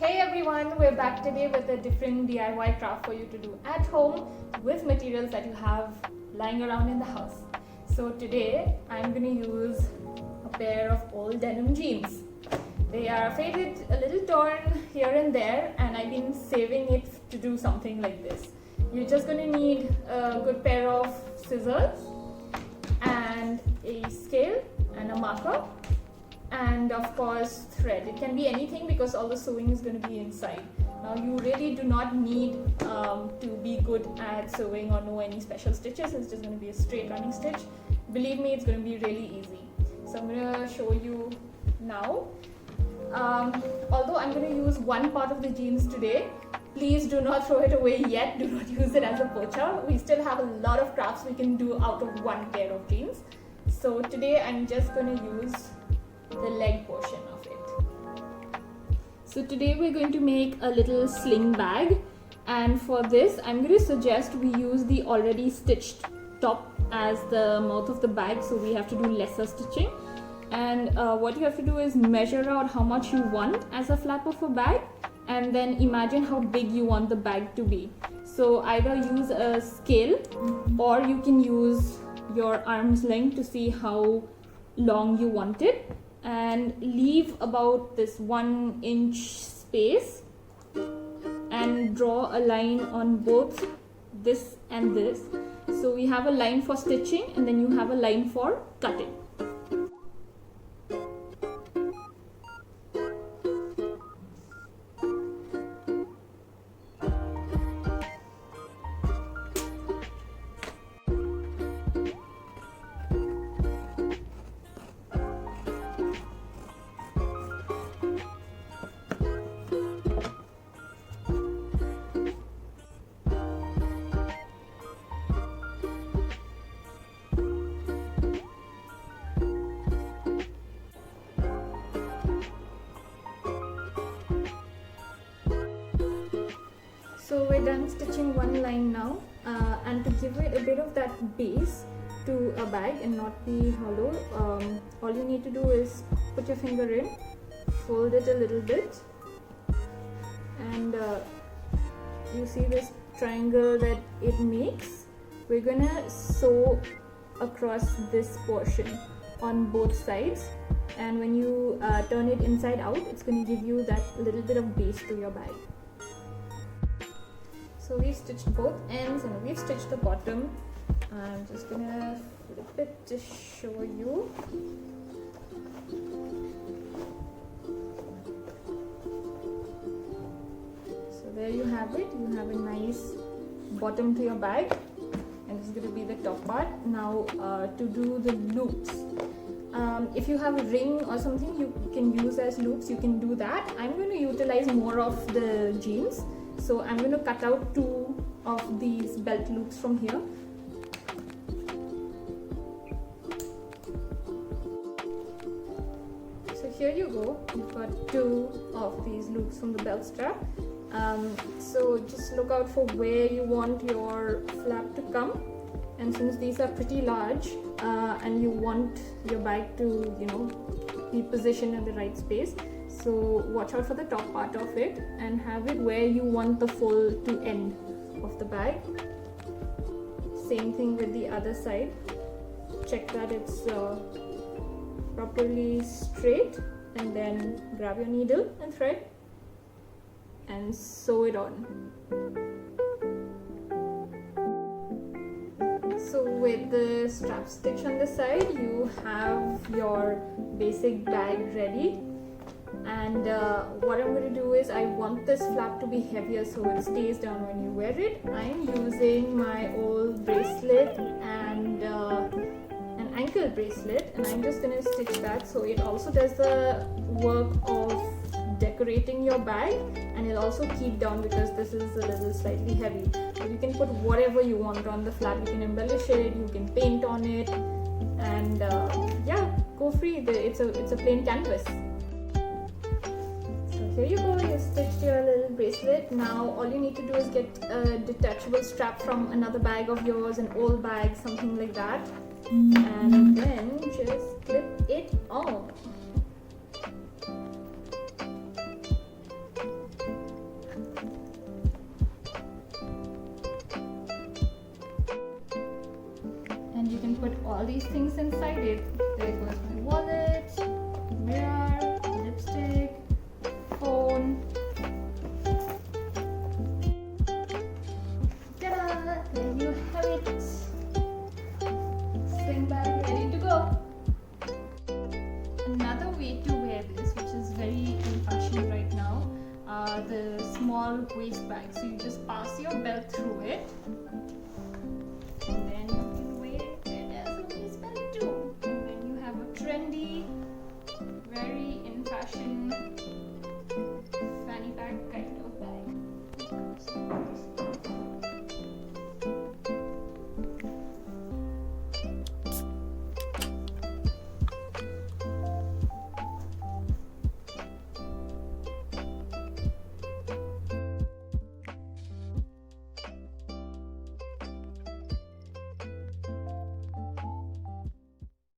Hey everyone, we're back today with a different DIY craft for you to do at home with materials that you have lying around in the house. So today I'm going to use a pair of old denim jeans. They are faded, a little torn here and there, and I've been saving it to do something like this. You're just going to need a good pair of scissors and a scale and a marker, and of course thread. It can be anything because all the sewing is going to be inside. Now you really do not need to be good at sewing or know any special stitches. It's just going to be a straight running stitch. Believe me, it's going to be really easy. So I'm going to show you now. Although I'm going to use one part of the jeans today, please do not throw it away yet. Do not use it as a pocha. We still have a lot of crafts we can do out of one pair of jeans. So today I'm just going to use the leg portion of it. So today we're going to make a little sling bag, and for this I'm going to suggest we use the already stitched top as the mouth of the bag, so we have to do lesser stitching. And what you have to do is measure out how much you want as a flap of a bag, and then imagine how big you want the bag to be. So either use a scale or you can use your arm's length to see how long you want it, and leave about this 1 inch space and draw a line on both this and this. So we have a line for stitching and then you have a line for cutting. So we're done stitching one line now, and to give it a bit of that base to a bag and not be hollow, all you need to do is put your finger in, fold it a little bit, and you see this triangle that it makes. We're gonna sew across this portion on both sides, and when you turn it inside out, it's going to give you that little bit of base to your bag. So we've stitched both ends and we've stitched the bottom. I'm just gonna flip it to show you. So there you have it. You have a nice bottom to your bag, and this is going to be the top part. Now to do the loops. If you have a ring or something you can use as loops, you can do that. I'm going to utilize more of the jeans. So I'm going to cut out 2 of these belt loops from here. So here you go, you've got 2 of these loops from the belt strap. So just look out for where you want your flap to come. And since these are pretty large and you want your bag to, be positioned in the right space, so watch out for the top part of it and have it where you want the fold to end of the bag. Same thing with the other side. Check that it's properly straight, and then grab your needle and thread and sew it on. So with the strap stitch on the side, you have your basic bag ready. And what I'm going to do is I want this flap to be heavier so it stays down when you wear it. I'm using my old bracelet and an ankle bracelet, and I'm just going to stitch that so it also does the work of decorating your bag, and it'll also keep down because this is a little slightly heavy. So you can put whatever you want on the flap. You can embellish it, you can paint on it, and yeah, go free. It's a plain canvas. Here you go, you stitched your little bracelet. Now all you need to do is get a detachable strap from another bag of yours, an old bag, something like that, and then just clip it on. these things inside it. There goes my wallet, mirror, lipstick, phone. Ta-da! There you have it. Sling bag ready to go. Another way to wear this, which is very in fashion right now, are the small waist bags. So you just pass your belt through it, and then you can wear it as a waist bag too. And then you have a trendy, very in fashion